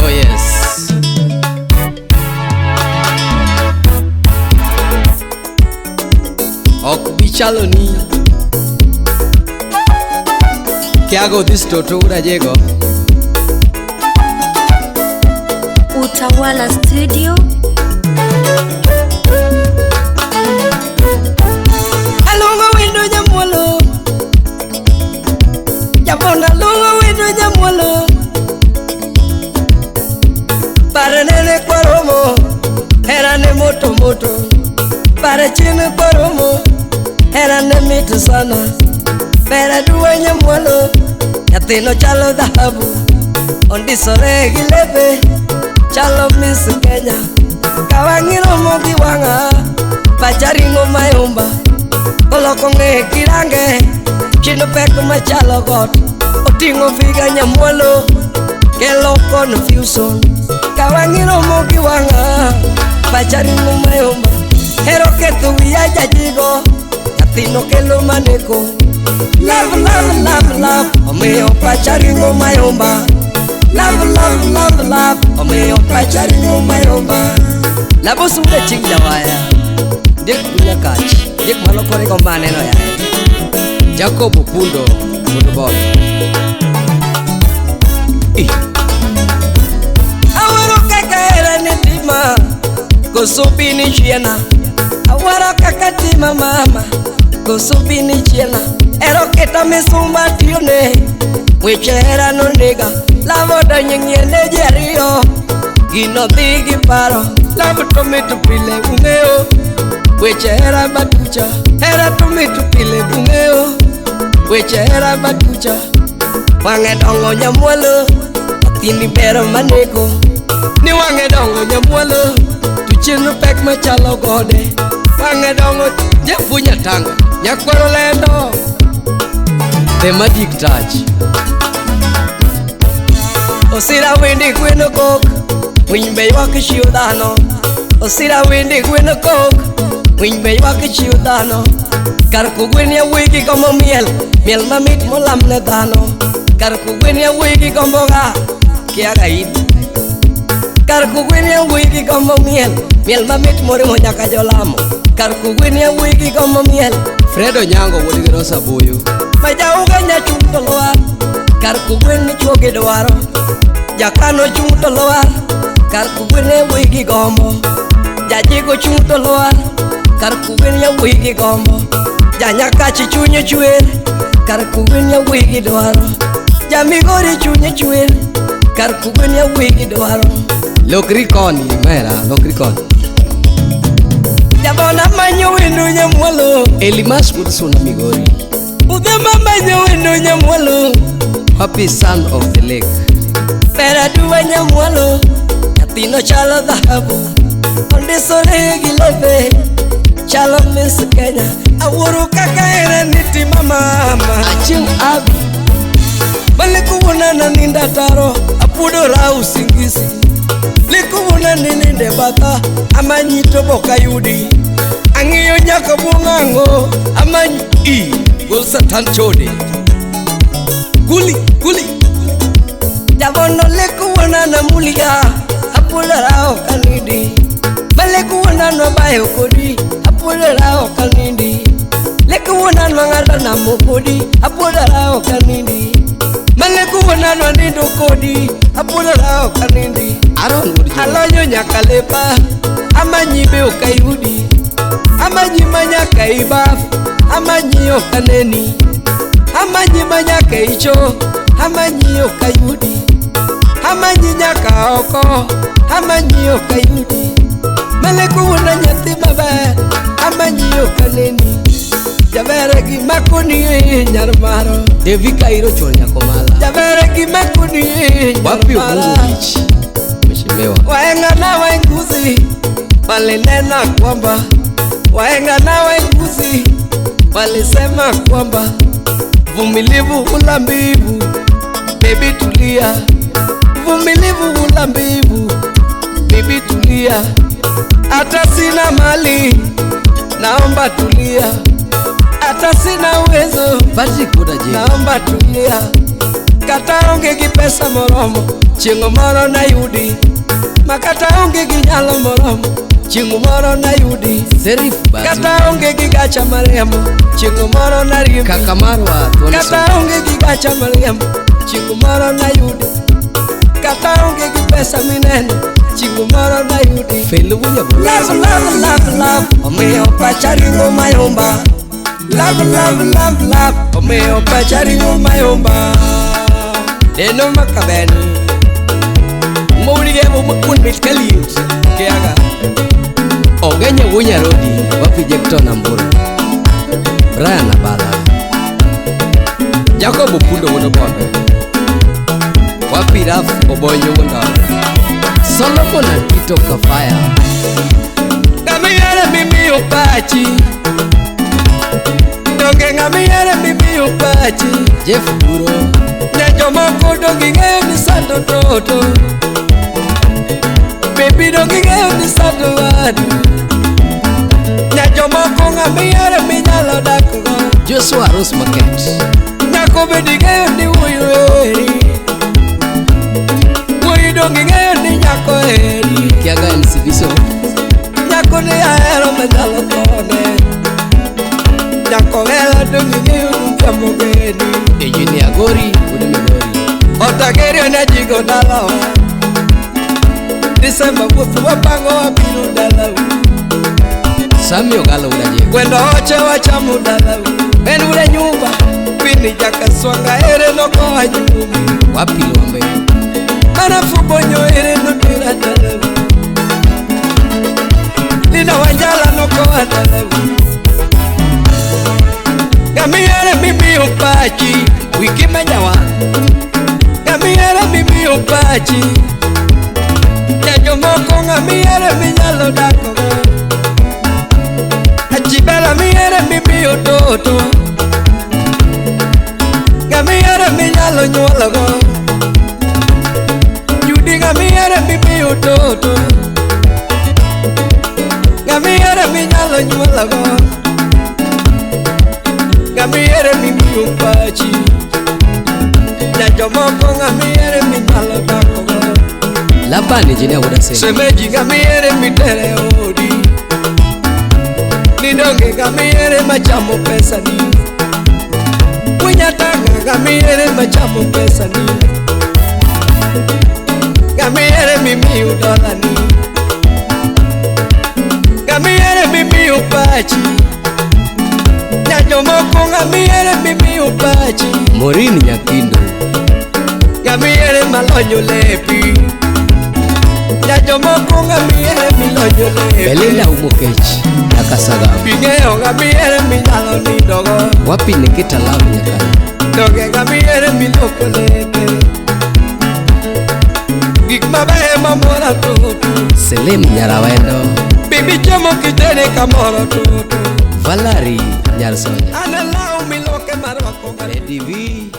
Oh yes. Ok bichalo ni Kiago this toto urajego Utawala Studio. Alonga wendo nyamwalo Japona alonga wendo nyamwalo Para nene kwa romo Hera ne moto moto Para chini kwa romo Hera ne mitu sana Pera duwa nyamwalo Yatino chalo dhahabu Ondi sore gilepe Chalo Miss Kenya Kawangiro mogi wanga Pacharingo mayomba Oloko nge kirange Chino peko machalo got Otingo figa nyamwalo Kelo confusion Kawangiro mogi wanga Pacharingo mayomba Hero ketu ya jajigo Katino kelo maneko Love, love, love, love Omeo pacharingo mayomba Love, love, love, love Omeo pacharingo mayomba Labo sude ching jawaya Dek punya kachi Dek malo kore kombane no ya Jacobo Pundo Mudubol Awaro kaka era nitima Kosubi ni chiena Awaro kaka tima mama Kosubi ni chiena Ero keta misumba tione Mweche era no nega Lavo da nyengye jerio Gino digi paro Lavo tomitu pile ungeo Mweche era batucha Era tomitu pile ungeo Mweche era batucha Wange dongo nyamwalo Atini bero maneko Ni wange dongo nyamwalo Tuchinu pek machalo gode Wange dongo Jefunya tanga Nyakwaro lendo The Magic Touch Osira windi gweno kok Wimbe wake shiodano Osira windi gweno kok Wimbe wake shiodano Karku gwen ya wiki como miel Miel mamit molamne dano Karku gwen ya wiki como ga Kiaga iti Karku gwen ya wiki como miel Miel mamit mori monyaka jolamo Karku gwen ya wiki como miel Fredo Nyango wodi rosa boyo Majauga nya chunto loa Karku gwen ni choge dwaro Jakano chunto loa Karku gwen ya wiki gombo Jajigo chunto loa Karku gwen ya wiki gombo Janyakachi chunye chwer Karku gwen ya wiki dwaro Jamigori chunye chwer Karku gwen ya wiki dwaro Lokrikoni mera Lokrikoni Jabona manyo wendo nyamwalo Elimas Woodson Migori Udema manyo wendo nyamwalo Happy son of the lake Pera duwa nyamwalo Yatino chalo dhahabu Onde sore gilepe Chalo Miss Kenya Awuru kaka era niti mama Aching abi Baliku wana na ninda taro Apudo ra usingisi Liku wana nininde bata Amanyi tobo kayudi Angiyo nyaka bungango Amanyi Gulsa tanchode Guli Jabono liku wana na muliga Apudo ra okanidi Baliku wana no bayo kodi Apudo ra okanidi Liku wana ngata na mokodi Apudo ra okanidi Maleku wana no nindo kodi Apudo ra okanidi Aron wodi Alonyo nyakalepa Amanyi be okayudi Amanyi manyaka ibaf Amanyi okaneni Amanyi manyaka icho Amanyi okayudi Amanyi nyaka oko Amanyi okayudi Maleku wana nyati maber Amanyi okaneni Javere gi makuni nyarmaro Devi Kairo chonya komala Javere gi makuni Wapi nyarmaro Mungu Beach Mheshimiwa Waenga na waenguzi walinena kwamba Waenga na waenguzi walisema kwamba Vumilivu hula mbivu Baby tulia Vumilivu hula mbivu Baby tulia Hata sina mali Naomba tulia Hata sina uwezo Patrick Wodaje Naomba tulia Kata onge gi pesa moromo, chieng' moro nayudi. Makata onge gi nyalo moromo, chieng' moro nayudi. Serif Bazu Kata onge gi gacha mariambo, chieng' moro nariembi. Kaka Marwa Kata onge gi gacha mariambo, chieng' moro nayudi. Kata onge gi pesa mineno, chieng' moro nayudi. Felu bunya bro Love, love, love, love, omiyo pacha ringo mayomba. Love, love, love, love, omiyo pacha ringo mayomba. Deno makabeni Mwuri gebo mkun mitkaliut kiaga Ogenye wunya rodi Wapi Jekton Amburu Brian Abala Jacob Upundo Wonobondo Wapi Raf Obonyo Wonobondo Solomon Antito Kafaya Ngamiyere mimi upachi Donge ngamiyere mimi upachi Jeff Buro Nyanjo moko dongi ngeo ni sando toto Baby dongi ngeo ni sando wadu Nyanjo moko ngamiyere minyalo dakogo Joshua Rose Market Nyako bedi ngeo ni uyu eri Uyu dongi ngeo ni nyako eri Kiaga NCBiso Nyako ni aero mendalo kone Nyako vela dongi ngeo ni kamogeni Engineer Gori Udimigori Otagerio na jigo dalawa Disemba bufu wapango wabiru dalawa Sami Ogalo Uraje Wendo oche wachamu dalawa En ule nyumba Pini jaka swanga ere noko wajumi Wapi Luambe Mana fubonyo ere notira dalawa Lina wanjala noko wa dalawa Gamiere mimi upachi Wiki menyawa Gamiere mimi upachi Nyanyo moko ngamiere minyalo dakogo Achibela miere mimi utoto Gamiere minyalo nyuologo Judi gamiere mimi utoto Gamiere minyalo nyuologo Gamiere mimi upachi Nyanyo moko ngamiere minyalo dakogo Labani Engineer Udase Semeji gamiere mitere odi Nidonge gamiere machamo pesa ni Winyatanga gamiere machamo pesa ni Gamiere mimi udola ni Gamiere mimi upachi Nyanyo moko gamiere mimi upachi Morini Nyakindo Gamiere malonyo lepi Nyanyo moko gamiere milonyo lepi Belinda Umokech Nakasaga Bingeo gamiere minyalo nidogo Wapi Nikita Love Nyakani Doge gamiere miloko lepe Gik mabeyo mamora toto Selim Nyarawendo Bibi chomo kitene kamoro toto Valerie Nyarsonya Analao miloke marwako Eddie V